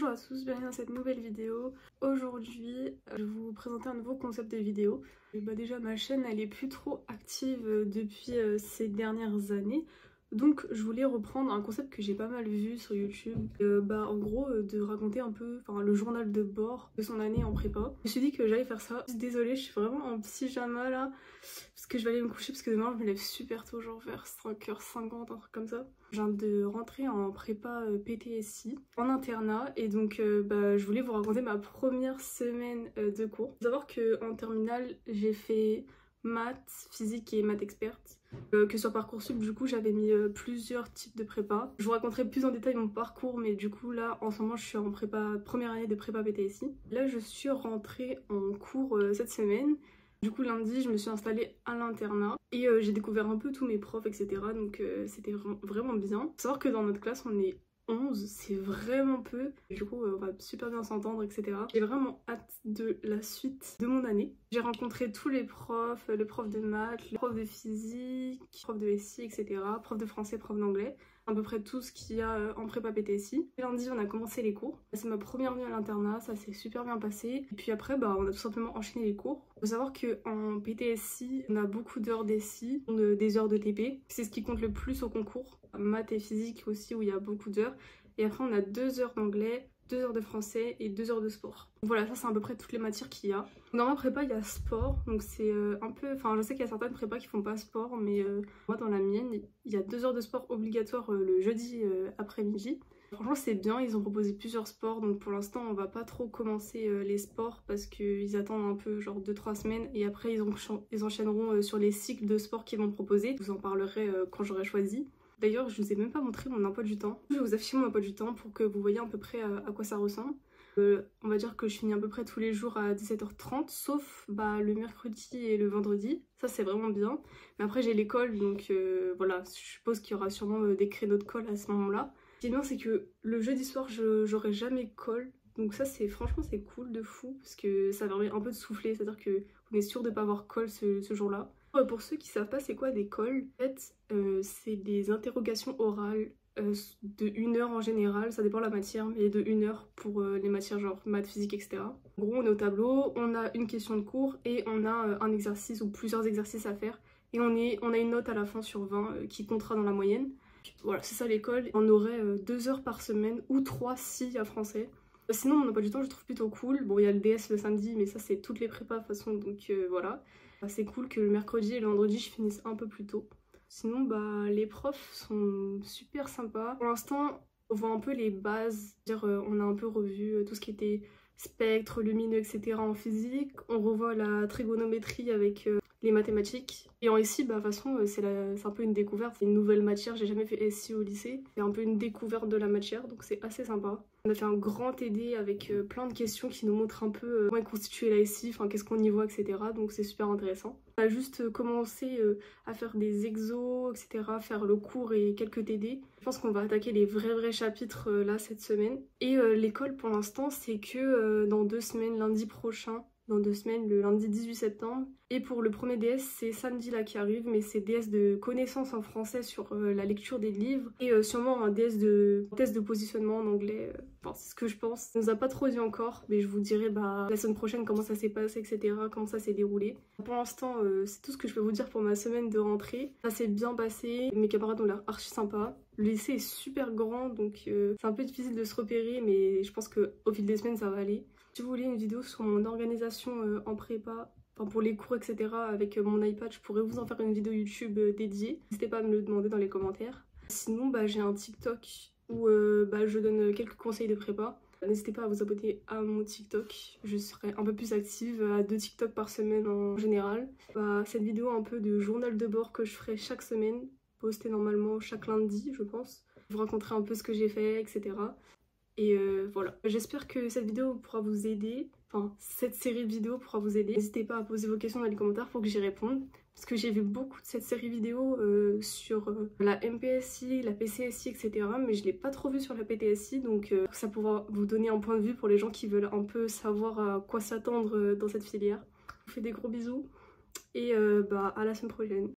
Bonjour à tous, bienvenue dans cette nouvelle vidéo. Aujourd'hui, je vais vous présenter un nouveau concept de vidéo. Déjà ma chaîne elle est plus trop active depuis ces dernières années. Donc je voulais reprendre un concept que j'ai pas mal vu sur YouTube. En gros de raconter un peu le journal de bord de son année en prépa. Je me suis dit que j'allais faire ça. Désolée, je suis vraiment en pyjama là. Parce que je vais aller me coucher parce que demain je me lève super tôt, genre vers 5h50, un truc comme ça. Je viens de rentrer en prépa PTSI en internat et donc je voulais vous raconter ma première semaine de cours. Faut savoir qu'en terminale j'ai fait maths, physique et maths experte. Que sur Parcoursup du coup j'avais mis plusieurs types de prépa. Je vous raconterai plus en détail mon parcours, mais du coup là en ce moment je suis en prépa, première année de prépa PTSI. Là je suis rentrée en cours cette semaine. Du coup lundi je me suis installée à l'internat et j'ai découvert un peu tous mes profs etc, donc c'était vraiment bien. Faut savoir que dans notre classe on est 11, c'est vraiment peu. Du coup on va super bien s'entendre etc. J'ai vraiment hâte de la suite de mon année. J'ai rencontré tous les profs, le prof de maths, le prof de physique, prof de SI etc, prof de français, prof d'anglais. À peu près tout ce qu'il y a en prépa PTSI. Lundi on a commencé les cours. C'est ma première nuit à l'internat, ça s'est super bien passé. Et puis après on a tout simplement enchaîné les cours. Faut savoir qu'en PTSI on a beaucoup d'heures d'SI, des heures de TP. C'est ce qui compte le plus au concours. Maths et physique aussi où il y a beaucoup d'heures. Et après on a 2 heures d'anglais, 2 heures de français et 2 heures de sport. Voilà, ça c'est à peu près toutes les matières qu'il y a. Dans ma prépa il y a sport, donc c'est un peu... Enfin je sais qu'il y a certaines prépas qui font pas sport, mais moi dans la mienne il y a 2 heures de sport obligatoires le jeudi après-midi. Franchement c'est bien, ils ont proposé plusieurs sports, donc pour l'instant on va pas trop commencer les sports parce qu'ils attendent un peu genre 2-3 semaines et après ils enchaîneront sur les cycles de sport qu'ils vont proposer. Je vous en parlerai quand j'aurai choisi. D'ailleurs je vous ai même pas montré mon emploi du temps. Je vais vous afficher mon emploi du temps pour que vous voyez à peu près à quoi ça ressemble. On va dire que je finis à peu près tous les jours à 17h30 sauf le mercredi et le vendredi, ça c'est vraiment bien. Mais après j'ai l'école donc voilà, je suppose qu'il y aura sûrement des créneaux de colle à ce moment là. Ce qui est bien c'est que le jeudi soir j'aurai jamais colle, donc ça c'est franchement c'est cool de fou parce que ça permet un peu de souffler, c'est à dire que on est sûr de pas avoir colle ce jour là. Pour ceux qui savent pas c'est quoi des colles, en fait c'est des interrogations orales de 1 heure en général, ça dépend de la matière, mais de 1 heure pour les matières genre maths, physique, etc. En gros, on est au tableau, on a une question de cours et on a un exercice ou plusieurs exercices à faire. Et on a une note à la fin sur 20 qui comptera dans la moyenne. Voilà, c'est ça l'école. On aurait 2 heures par semaine ou 3 s'il y a français. Sinon, mon emploi du temps, je trouve plutôt cool. Bon, il y a le DS le samedi, mais ça, c'est toutes les prépas de toute façon, donc voilà. C'est cool que le mercredi et le vendredi, je finisse un peu plus tôt. Sinon, les profs sont super sympas. Pour l'instant, on voit un peu les bases. On a un peu revu tout ce qui était spectre, lumineux, etc. en physique. On revoit la trigonométrie avec les mathématiques. Et en SI, de toute façon, c'est un peu une découverte. C'est une nouvelle matière. J'ai jamais fait SI au lycée. C'est un peu une découverte de la matière, donc c'est assez sympa. On a fait un grand TD avec plein de questions qui nous montrent un peu comment est constituée la SI, enfin qu'est-ce qu'on y voit, etc. Donc c'est super intéressant. On a juste commencé à faire des exos, etc. Faire le cours et quelques TD. Je pense qu'on va attaquer les vrais chapitres là cette semaine. Et l'école pour l'instant c'est que dans 2 semaines, lundi prochain. Dans 2 semaines, le lundi 18 septembre. Et pour le premier DS, c'est samedi là qui arrive, mais c'est DS de connaissances en français sur la lecture des livres. Et sûrement un DS de test de positionnement en anglais. Enfin, c'est ce que je pense. On nous a pas trop dit encore, mais je vous dirai la semaine prochaine comment ça s'est passé, etc. Comment ça s'est déroulé. Pour l'instant, c'est tout ce que je peux vous dire pour ma semaine de rentrée. Ça s'est bien passé, mes camarades ont l'air archi sympas. Le lycée est super grand, donc c'est un peu difficile de se repérer, mais je pense qu'au fil des semaines, ça va aller. Si vous voulez une vidéo sur mon organisation en prépa, enfin pour les cours, etc. avec mon iPad, je pourrais vous en faire une vidéo YouTube dédiée. N'hésitez pas à me le demander dans les commentaires. Sinon, j'ai un TikTok où je donne quelques conseils de prépa. N'hésitez pas à vous abonner à mon TikTok, je serai un peu plus active, à 2 TikTok par semaine en général. Cette vidéo un peu de journal de bord que je ferai chaque semaine, postée normalement chaque lundi je pense. Je vous raconterai un peu ce que j'ai fait, etc. Et voilà, j'espère que cette vidéo pourra vous aider, enfin cette série de vidéos pourra vous aider. N'hésitez pas à poser vos questions dans les commentaires pour que j'y réponde. Parce que j'ai vu beaucoup de cette série vidéo sur la MPSI, la PCSI, etc. Mais je l'ai pas trop vu sur la PTSI, donc ça pourra vous donner un point de vue pour les gens qui veulent un peu savoir à quoi s'attendre dans cette filière. Je vous fais des gros bisous et à la semaine prochaine.